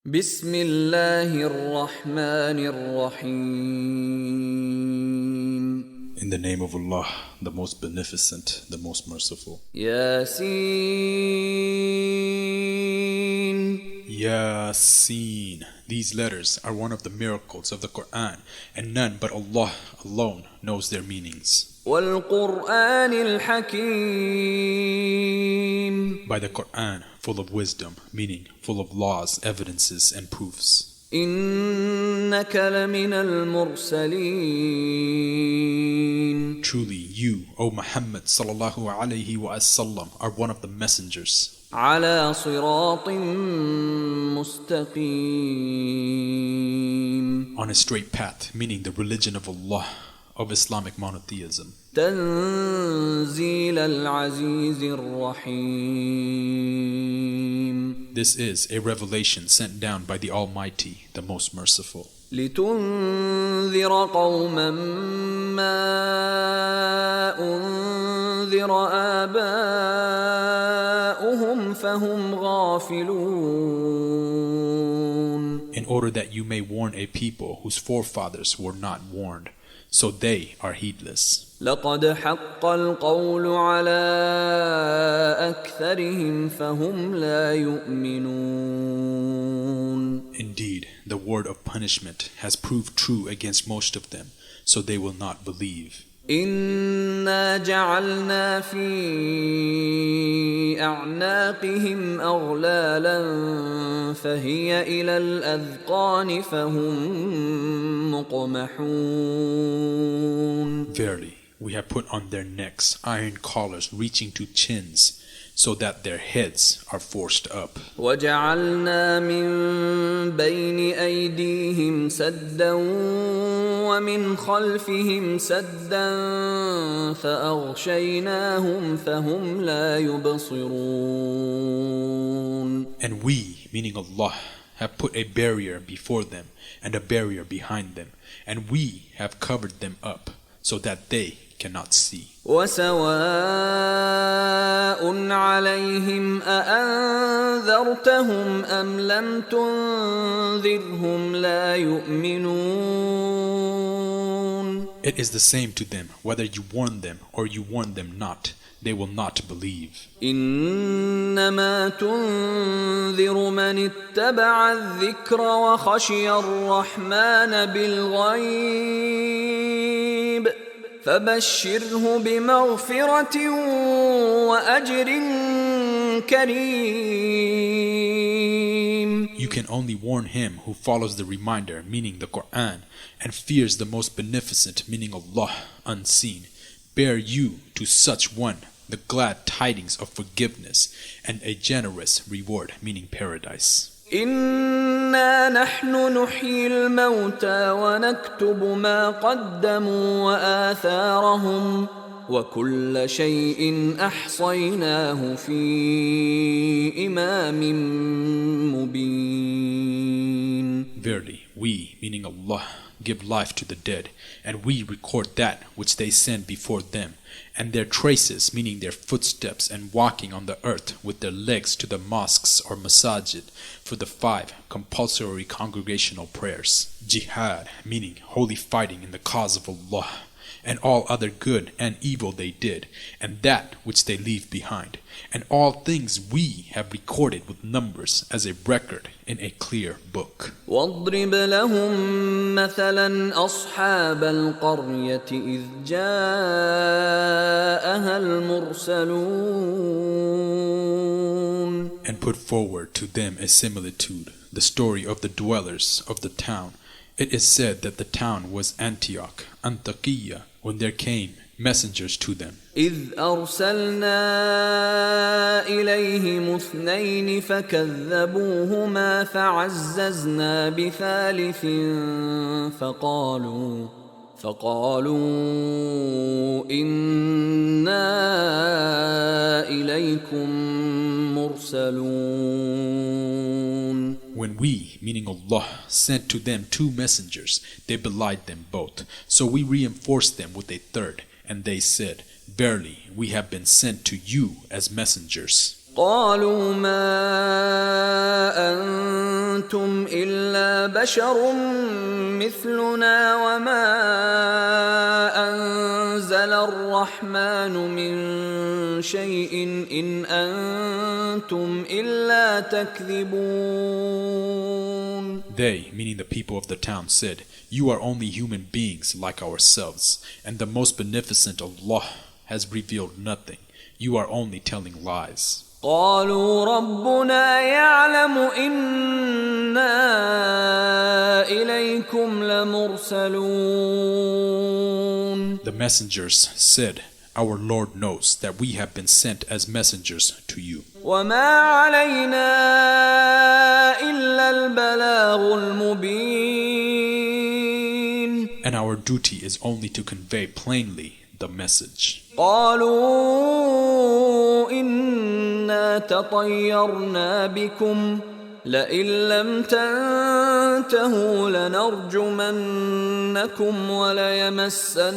بسم الله الرحمن الرحيم. In the name of Allah, the most beneficent, the most merciful. Yasin. Yasin. These letters are one of the miracles of the Quran, and none but Allah alone knows their meanings. والقرآن الحكيم. By the Quran, full of wisdom, meaning full of laws, evidences, and proofs. إنك لمن المرسلين. Truly, you, O Muhammad sallallahu alayhi wa sallam, are one of the messengers. على صراط مستقيم. On a straight path, meaning the religion of Allah, of Islamic monotheism. تنزيل العزيز الرحيم. This is a revelation sent down by the Almighty, the most merciful. لتنذر قوما ما أنذر آباؤهم فهم غافلون. In order that you may warn a people whose forefathers were not warned, so they are heedless. لقد حق القول على أكثرهم فهم لا يؤمنون. Indeed, the word of punishment has proved true against most of them, so they will not believe. إنا جعلنا في أعناقهم أغلالا فهي إلى الأذقان فهم مقمحون. Verily, we have put on their necks iron collars reaching to chins, so that their heads are forced up. وجعلنا من بين أيديهم سدا ومن خلفهم سدا فأغشيناهم فهم لا يبصرون. And we, meaning Allah, have put a barrier before them and a barrier behind them, and we have covered them up so that they cannot see. وسواء عليهم أأنذرتهم أم لم تنذرهم لا يؤمنون. It is the same to them whether you warn them or you warn them not, they will not believe. إنما تنذر من اتبع الذكر وخشي الرحمن بالغيب فبشره بمغفرة وأجر كريم. You can only warn him who follows the reminder, meaning the Quran, and fears the most beneficent, meaning Allah, unseen. Bear you to such one the glad tidings of forgiveness and a generous reward, meaning paradise. إنا نحن نحيي الموتى ونكتب ما قدموا وآثارهم وكل شيء أحصيناه في إمام مبين. Verily, we, meaning Allah, give life to the dead, and we record that which they send before them, and their traces, meaning their footsteps and walking on the earth with their legs to the mosques or masajid for the 5 compulsory congregational prayers. Jihad, meaning holy fighting in the cause of Allah, and all other good and evil they did, and that which they leave behind, and all things we have recorded with numbers as a record in a clear book. واضرب لهم مثلا أصحاب القرية إذ جاءها المرسلون. And put forward to them a similitude, the story of the dwellers of the town. It is said that the town was Antioch, Antakya, when there came messengers to them. إذ أرسلنا إليهم 2 فكذبوهما فعززنا بثالث فقالوا إنا إليكم مرسلون. When we, meaning Allah, sent to them 2 messengers, they belied them both. So we reinforced them with a 3rd, and they said, Verily, we have been sent to you as messengers. قالوا ما أنتم بشر مثلنا وما أنزل الرحمن من شيء إن أنتم إلا تكذبون. They, meaning the people of the town, said, "You are only human beings like ourselves, and the most beneficent Allah has revealed nothing. You are only telling lies." قالوا ربنا يعلم إنا إليكم لمرسلون. The messengers said, "Our Lord knows that we have been sent as messengers to you. وما علينا إلا البلاغ المبين. And our duty is only to convey plainly the message." قالوا إنا تطيرنا بكم لئن لم تنتهوا لنرجمنكم وليمسنكم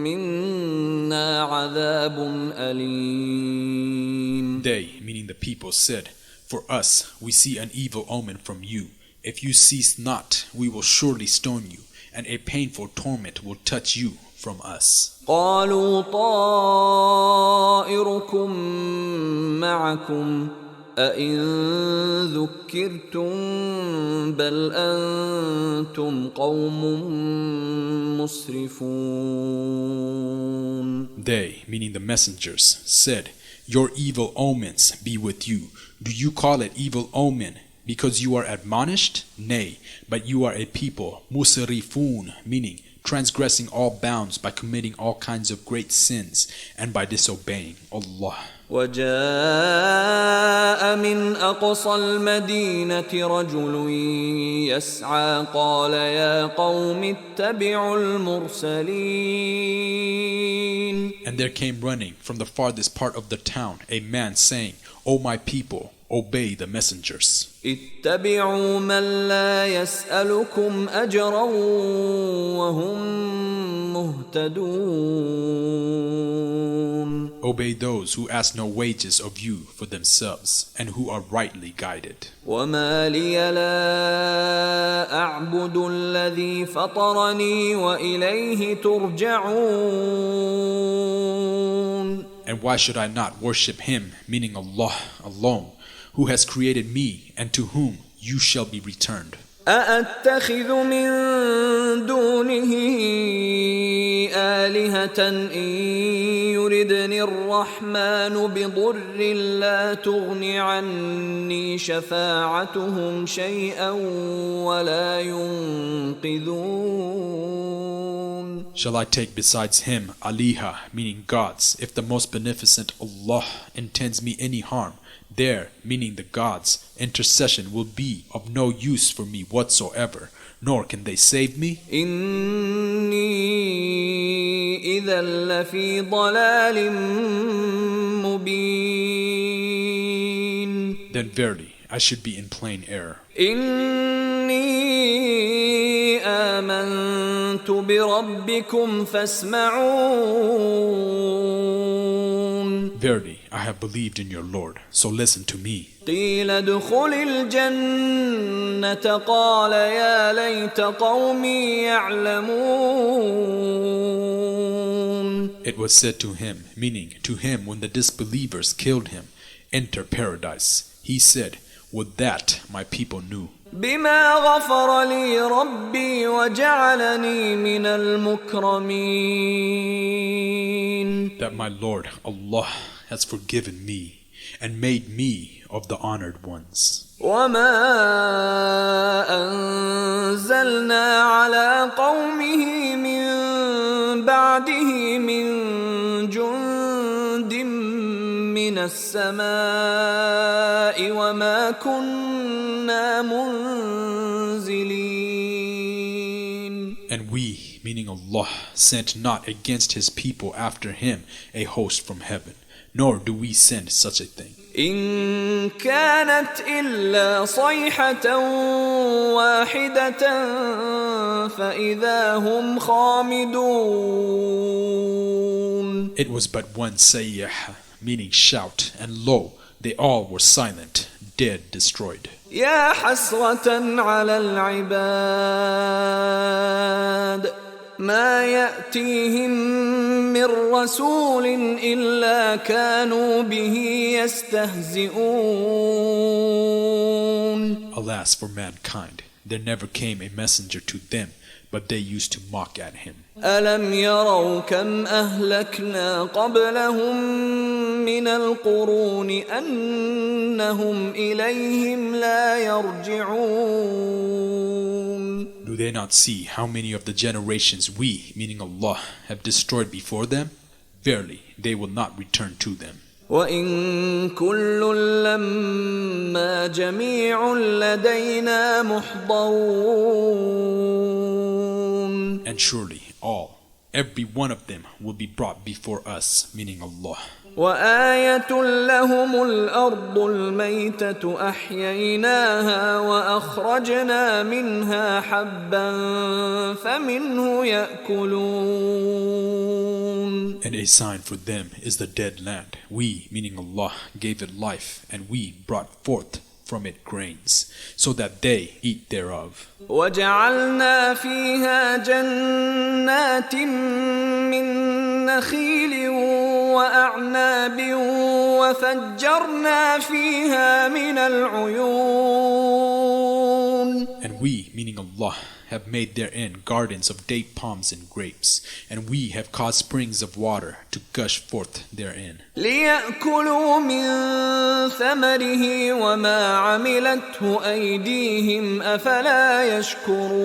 منا عذاب أليم. They, meaning the people, said, "For us, we see an evil omen from you. If you cease not, we will surely stone you, and a painful torment will touch you from us." قالوا طائركم معكم أئن ذكرتم بل أنتم قوم مسرفون. They, meaning the messengers, said, "Your evil omens be with you. Do you call it evil omen because you are admonished? Nay, but you are a people, musrifun, meaning transgressing all bounds by committing all kinds of great sins and by disobeying Allah. وجاء من أقصى المدينة رجل يسعى قال يا قوم اتبعوا المرسلين. And there came running from the farthest part of the town a man saying, "O my people, obey the messengers. اتبعوا من لا يسألكم أجرا وهم مهتدون." Obey those who ask no wages of you for themselves and who are rightly guided. وما لي لا أعبد الذي فطرني وإليه ترجعون. And why should I not worship him, meaning Allah alone, who has created me and to whom you shall be returned? أأتخذ من دونه آلهة إن يردني الرحمن بضر لا تغن عني شفاعتهم شيئا ولا ينقذون. Shall I take besides him aliha, meaning gods, if the most beneficent Allah intends me any harm? There, meaning the gods, intercession will be of no use for me whatsoever, nor can they save me. إني إذا لفي ضلال مبين. Then verily, I should be in plain error. إني آمنت بربكم فاسمعون. Verily, I have believed in your Lord, so listen to me. قيل ادخل الجنة قال يا ليت قومي يعلمون. It was said to him, meaning to him when the disbelievers killed him, "Enter paradise." He said, "Would that my people knew." بما غفر لي ربي وجعلني من المكرمين. That my Lord Allah has forgiven me and made me of the honored ones. وما أنزلنا على قومه من بعده من جند من السماء وما كنا منزلين. And we, meaning Allah, sent not against his people after him a host from heaven, nor do we send such a thing. إن كانت إلا صيحة واحدة فإذا هم خامدون. It was but one sayyah, meaning shout, and lo, they all were silent, dead, destroyed. يا حسرة على العباد ما يأتيهم من رسول إلا كانوا به يستهزئون. Alas for mankind, there never came a messenger to them, but they used to mock at him. ألم يروا كم أهلكنا قبلهم من القرون أنهم إليهم لا يرجعون. Do they not see how many of the generations we, meaning Allah, have destroyed before them? Verily, they will not return to them. وإن كل لما جميع لدينا محضرون. And surely all, every one of them will be brought before us, meaning Allah. وآية لهم الأرض الميتة أحييناها وأخرجنا منها حبا فمنه يأكلون. And a sign for them is the dead land. We, meaning Allah, gave it life, and we brought forth from it grains, so that they eat thereof. وجعلنا فيها جنات من نخيل وأعناب وفجرنا فيها من العيون. And we, meaning Allah, have made therein gardens of date palms and grapes, and we have caused springs of water to gush forth therein. ليأكلوا من ثمره وما عملته أيديهم أفلا يشكرون.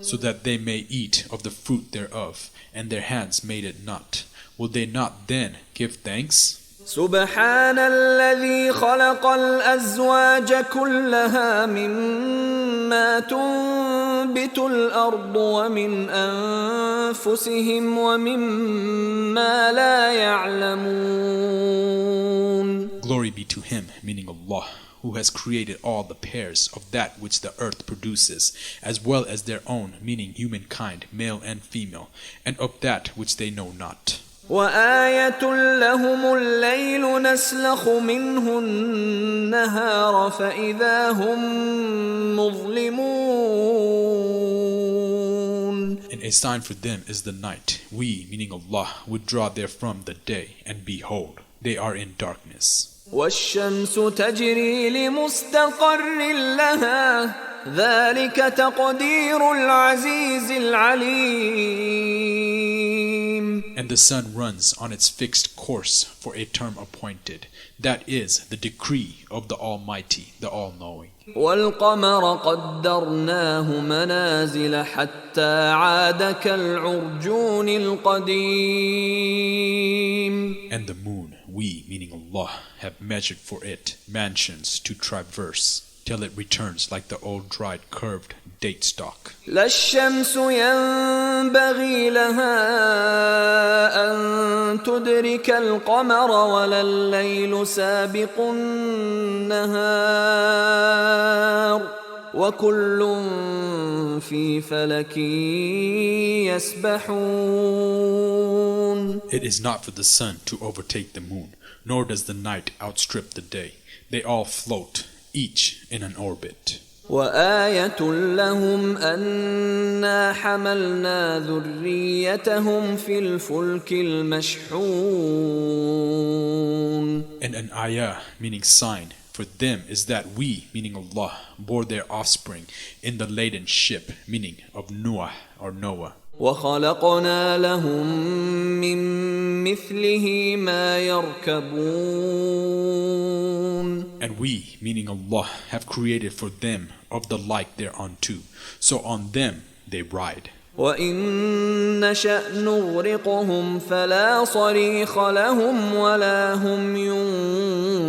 So that they may eat of the fruit thereof, and their hands made it not. Will they not then give thanks? سبحان الذي خلق الأزواج كلها مما تنبت الأرض ومن أنفسهم ومما لا يعلمون. Glory be to him, meaning Allah, who has created all the pairs of that which the earth produces, as well as their own, meaning humankind, male and female, and of that which they know not. وآية لهم الليل نسلخ منه النهار فإذا هم مظلمون. And a sign for them is the night. We, meaning Allah, would draw therefrom the day, and behold, they are in darkness. والشمس تجري لمستقر لها ذلك تقدير العزيز العليم. And the sun runs on its fixed course for a term appointed. That is the decree of the Almighty, the All-Knowing. والقمر قدرناه منازل حتى عاد كالعرجون القديم. And the moon, we, meaning Allah, have measured for it mansions to traverse, till it returns like the old dried curved date stalk. لا الشمس ينبغي لها أن تدرك القمر ولا الليل سابق النهار وكل في فلك يسبحون. It is not for the sun to overtake the moon, nor does the night outstrip the day. They all float, each in an orbit. وآية لهم أنا حملنا ذريتهم في الفلك المشحون. And an ayah, meaning sign, for them is that we, meaning Allah, bore their offspring in the laden ship, meaning of Noah or Noah. وخلقنا لهم من مثله ما يركبون. And we, meaning Allah, have created for them of the like thereunto, so on them they ride. وإن نشأ نغرقهم فلا صريخ لهم ولا هم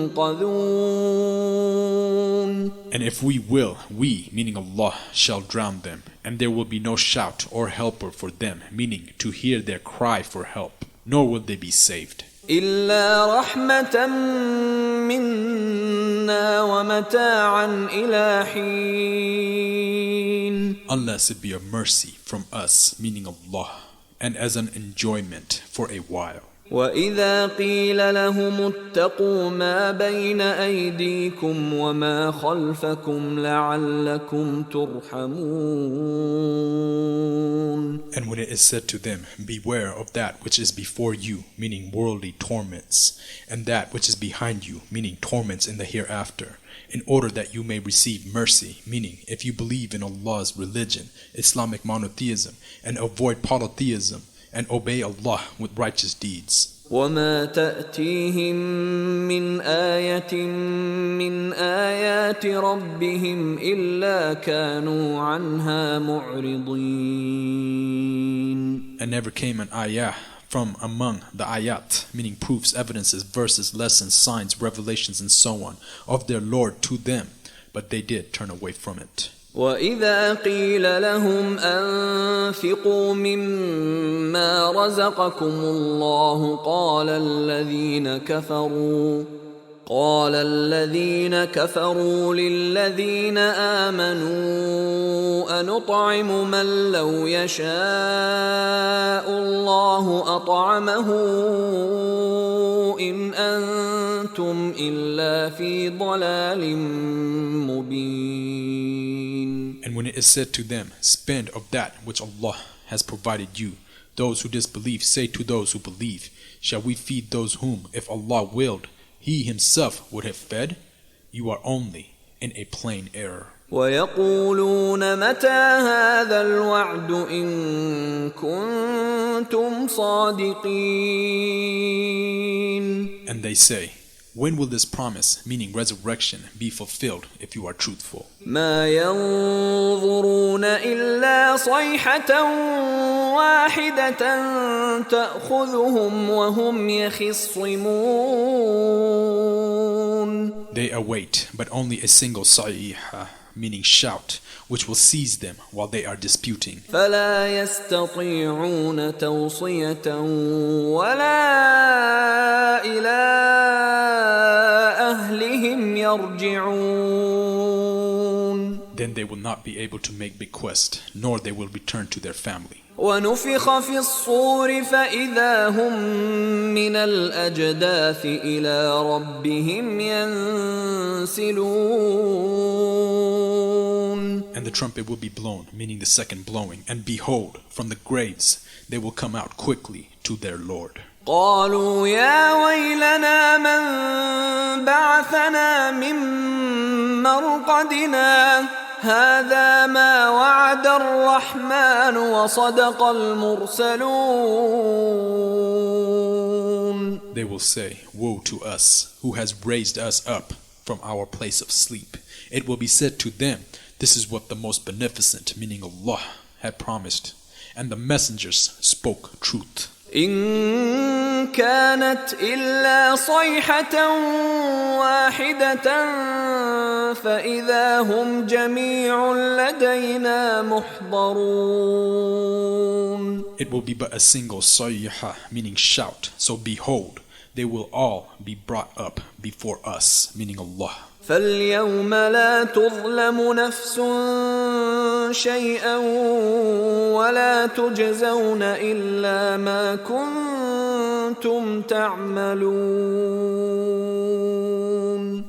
ينقذون. And if we will, we, meaning Allah, shall drown them, and there will be no shout or helper for them, meaning to hear their cry for help, nor will they be saved. إلا رحمة منا ومتاعا إلى حين. Unless it be a mercy from us, meaning Allah, and as an enjoyment for a while. وإذا قيل لهم اتقوا ما بين أيديكم وما خلفكم لعلكم ترحمون. And when it is said to them, beware of that which is before you, meaning worldly torments, and that which is behind you, meaning torments in the hereafter, in order that you may receive mercy, meaning if you believe in Allah's religion, Islamic monotheism, and avoid polytheism, and obey Allah with righteous deeds. وما تأتيهم من آية من آيات ربهم إلا كانوا عنها معرضين. And never came an ayah from among the ayat, meaning proofs, evidences, verses, lessons, signs, revelations, and so on, of their Lord to them, but they did turn away from it. وإذا قيل لهم أنفقوا مما رزقكم الله قال الذين كفروا للذين آمنوا أنطعم من لو يشاء الله أطعمه إن أنتم إلا في ضلال مبين. And when it is said to them, spend of that which Allah has provided you, those who disbelieve say to those who believe, shall we feed those whom, if Allah willed, He Himself would have fed? You are only in a plain error. ويقولون متى هذا الوعد إن كنتم صادقين. And they say, when will this promise, meaning resurrection, be fulfilled if you are truthful? ما ينظرون إلا صيحة واحدة تأخذهم وهم يخصمون. They await but only a single صيحة, meaning shout, which will seize them while they are disputing. فلا يستطيعون توصية ولا إلى أهلهم يرجعون. Then they will not be able to make bequest, nor they will return to their family. ونفخ في الصور فإذا هم من الأجداث إلى ربهم ينسلون. And the trumpet will be blown, meaning the second blowing, and behold, from the graves they will come out quickly to their Lord. قالوا يا ويلنا من بعثنا من مرقدنا هذا ما وعد الرحمن وصدق المرسلون. They will say, woe to us, who has raised us up from our place of sleep. It will be said to them, this is what the most beneficent, meaning Allah, had promised, and the messengers spoke truth. إن كانت إلا صيحة واحدة فإذا هم جميع لدينا محضرون. It will be but a single sayha, meaning shout. So behold, they will all be brought up before us, meaning Allah. فاليوم لا تظلم نفس شيئا ولا تجزون إلا ما كنتم تعملون.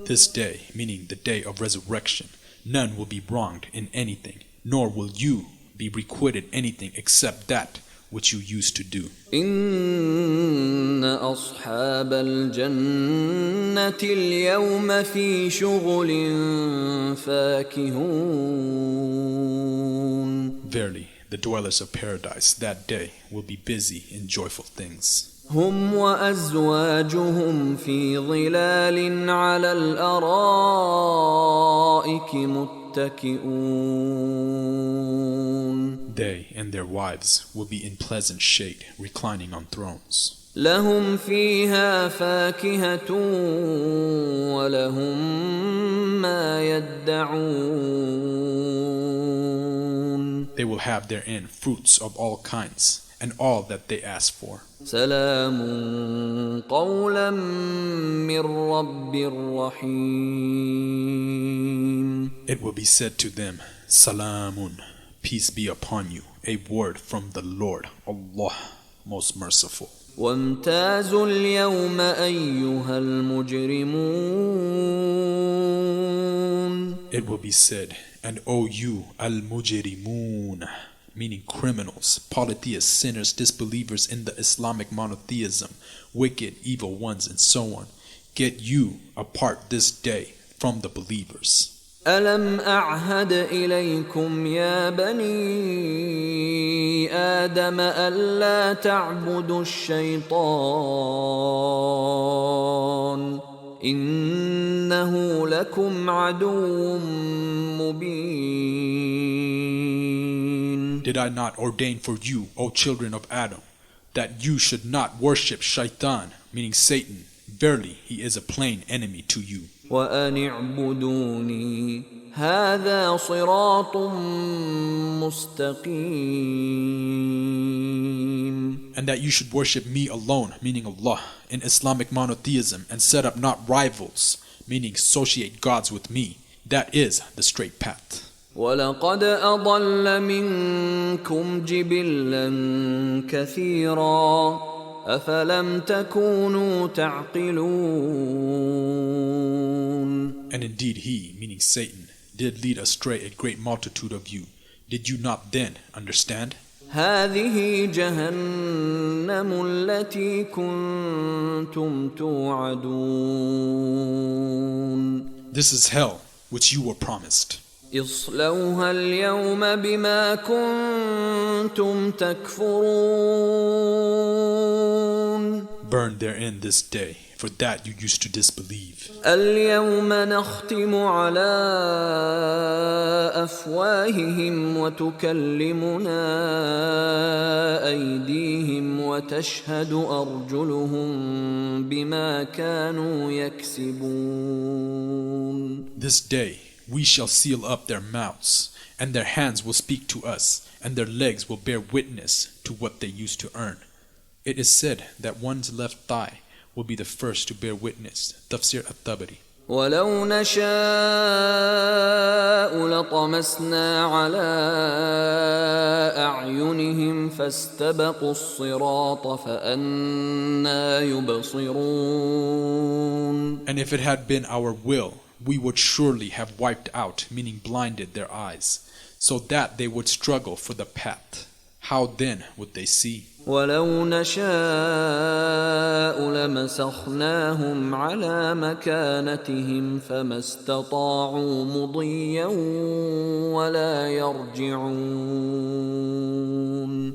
This day, meaning the day of resurrection, none will be wronged in anything, nor will you be requited anything except that which you used to do. إن أصحاب الجنة اليوم في شغل فاكهون. Verily, the dwellers of paradise that day will be busy in joyful things. هم وأزواجهم في ظلال على الأرائك متكئون. They and their wives will be in pleasant shade, reclining on thrones. لهم فيها فاكهة ولهم ما يدعون. They will have therein fruits of all kinds, and all that they ask for. سلام قولا من رب رحيم. It will be said to them, Salamun, peace be upon you, a word from the Lord, Allah, most merciful. وامتازوا اليوم أيها المجرمون. It will be said, and O you al-mujrimun, meaning criminals, polytheists, sinners, disbelievers in the Islamic monotheism, wicked, evil ones, and so on, get you apart this day from the believers. ألم أعهد إليكم يا بني آدم ألا تعبدوا الشيطان إنه لكم عدو مبين. Did I not ordain for you, O children of Adam, that you should not worship Shaitan, meaning Satan? Verily, he is a plain enemy to you. وأن اعبدوني هذا صراط مستقيم. And that you should worship me alone, meaning Allah, in Islamic monotheism, and set up not rivals, meaning associate gods with me. That is the straight path. وَلَقَدْ أَضَلَّ مِنكُمْ جِبِلًّا كَثِيرًا أَفَلَمْ تَكُونُوا تَعْقِلُونَ. And indeed he, meaning Satan, did lead astray a great multitude of you. Did you not then understand? هذه جهنم التي كنتم توعدون. This is hell which you were promised. اصلوها اليوم بما كنتم تكفرون. Burn therein this day, for that you used to disbelieve. اليوم نختم على أفواههم وتكلمنا أيديهم وتشهد أرجلهم بما كانوا يكسبون. This day we shall seal up their mouths, and their hands will speak to us, and their legs will bear witness to what they used to earn. It is said that one's left thigh will be the first to bear witness. Tafsir at-Tabari. ولو نشاء لطمسنا على أعينهم فاستبقوا الصراط فأنى يبصرون. And if it had been our will, we would surely have wiped out, meaning blinded their eyes, so that they would struggle for the path. How then would they see? ولو نشاء لمسخناهم على مكانتهم فما استطاعوا مضيا ولا يرجعون.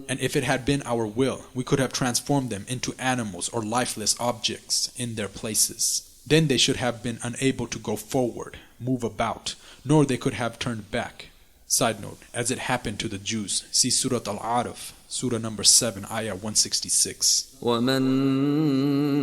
And if it had been our will, we could have transformed them into animals or lifeless objects in their places. Then they should have been unable to go forward, move about, nor they could have turned back. Side note, as it happened to the Jews, see Surah Al-Araf, Surah number 7, Ayah 166. وَمَن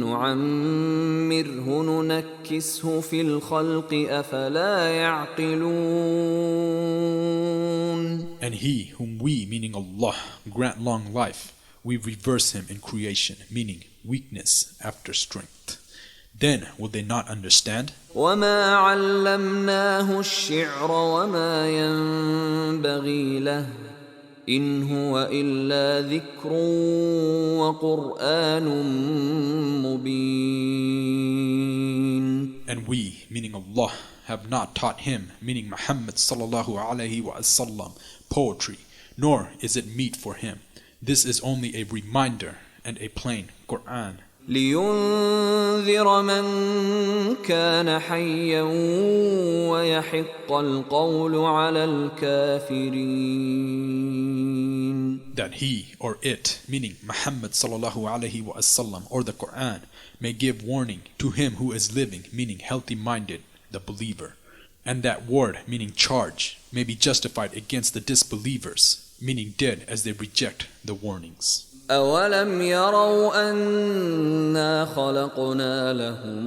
نُعَمِّرْهُ نُنَكِّسْهُ فِي الْخَلْقِ أَفَلَا يَعْقِلُونَ. And he whom we, meaning Allah, grant long life, we reverse him in creation, meaning weakness after strength. Then will they not understand? وَمَا عَلَّمْنَاهُ الشِّعْرَ وَمَا يَنبَغِي لَهُ إِنْ هُوَ إِلَّا ذِكْرٌ وَقُرْآنٌ مُبِينٌ. And we, meaning Allah, have not taught him, meaning Muhammad sallallahu alaihi wasallam, poetry, nor is it meet for him. This is only a reminder and a plain Quran. لينذر من كان حيا ويحق القول على الكافرين. That he or it, meaning Muhammad sallallahu alaihi wasallam or the Quran, may give warning to him who is living, meaning healthy-minded, the believer. And that word, meaning charge, may be justified against the disbelievers, meaning dead as they reject the warnings. أَوَلَمْ يَرَوْا أَنَّا خَلَقْنَا لَهُم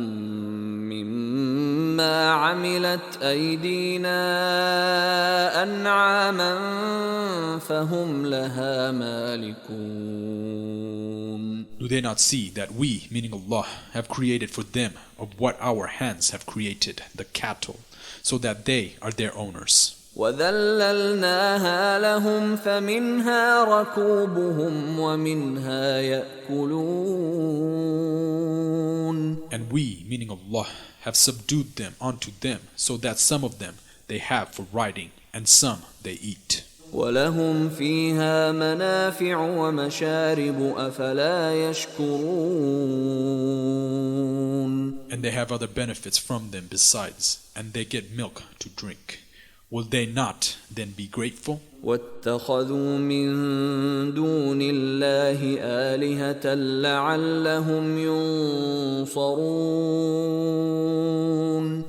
مِّمَّا عَمِلَتْ أَيْدِينَا أَنْعَامًا فَهُمْ لَهَا مَالِكُونَ. Do they not see that we, meaning Allah, have created for them of what our hands have created, the cattle, so that they are their owners? وَذَلَّلْنَاهَا لَهُمْ فَمِنْهَا رَكُوبُهُمْ وَمِنْهَا يَأْكُلُونَ. And we, meaning Allah, have subdued them unto them, so that some of them they have for riding, and some they eat. وَلَهُمْ فِيهَا مَنَافِعُ وَمَشَارِبُ أَفَلَا يَشْكُرُونَ. And they have other benefits from them besides, and they get milk to drink. Will they not then be grateful? وَاتَّخَذُوا مِن دُونِ اللَّهِ آلِهَةً لَعَلَّهُمْ يُنصَرُونَ.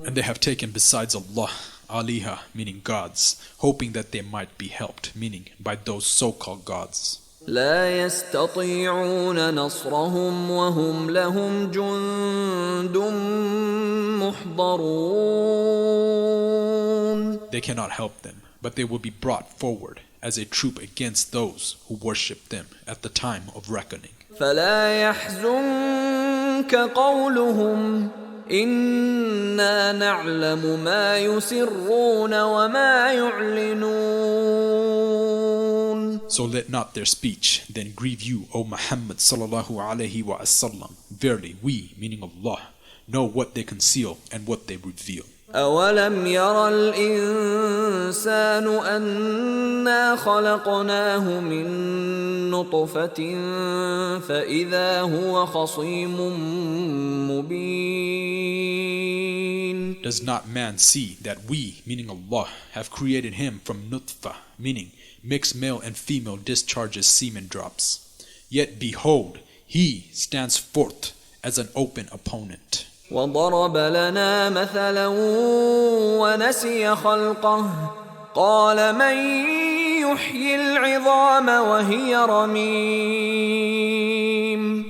And they have taken besides Allah aliha, meaning gods, hoping that they might be helped, meaning by those so-called gods. لا يستطيعون نصرهم وهم لهم جند محضرون. They cannot help them, but they will be brought forward as a troop against those who worship them at the time of reckoning. فلا يحزنك قولهم إنا نعلم ما يسرون وما يعلنون. So let not their speech then grieve you, O Muhammad sallallahu alaihi wasallam. Verily, we, meaning Allah, know what they conceal and what they reveal. أولم ير الإنسان أنا خلقناه من نطفة فإذا هو خصيم مبين. Does not man see that we, meaning Allah, have created him from nutfa, meaning mixed male and female discharges semen drops. Yet behold, he stands forth as an open opponent. وضرب لنا مثلا ونسي خلقه قال من يحيي العظام وهي رميم.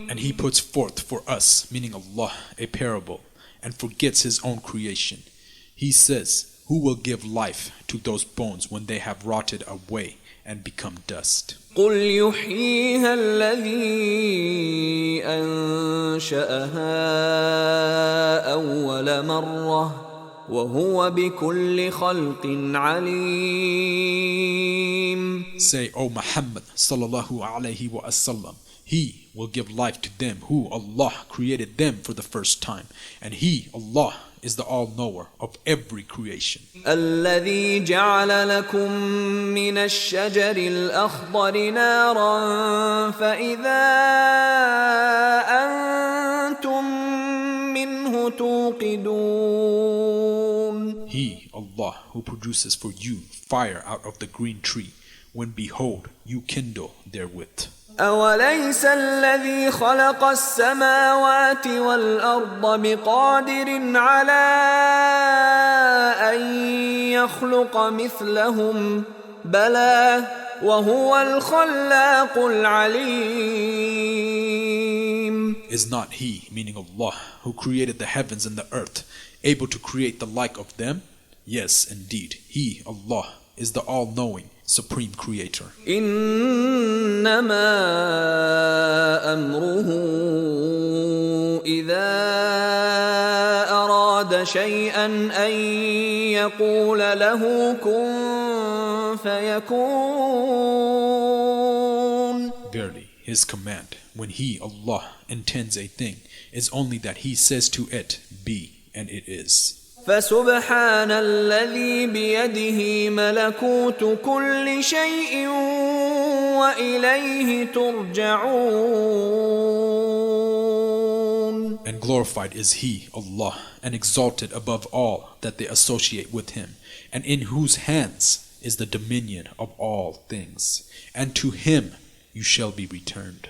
And he puts forth for us, meaning Allah, a parable, and forgets his own creation. He says, who will give life to those bones when they have rotted away and become dust? قل يحييها الذي أنشأها أول مرة وهو بكل خلق عليم. Say, O Muhammad sallallahu alaihi wasallam, he will give life to them who Allah created them for the first time, and he, Allah, is the all-knower of every creation. الذي جعل لكم من الشجر الأخضر نارا فإذا أنتم منه توقدون. He, Allah, who produces for you fire out of the green tree, when behold, you kindle therewith. أوليس الذي خلق السماوات والأرض بقادر على أن يخلق مثلهم بلى وهو الخلاق العليم. Is not he, meaning Allah, who created the heavens and the earth, able to create the like of them? Yes, indeed, he, Allah, is the all-knowing, supreme creator. إنما أمره إذا أراد شيئا أن يقول له كن فيكون. Verily, his command, when he, Allah, intends a thing, is only that he says to it, be, and it is. فسبحان الذي بيده ملكوت كل شيء وإليه ترجعون. And glorified is he, Allah, and exalted above all that they associate with him, and in whose hands is the dominion of all things, and to him you shall be returned.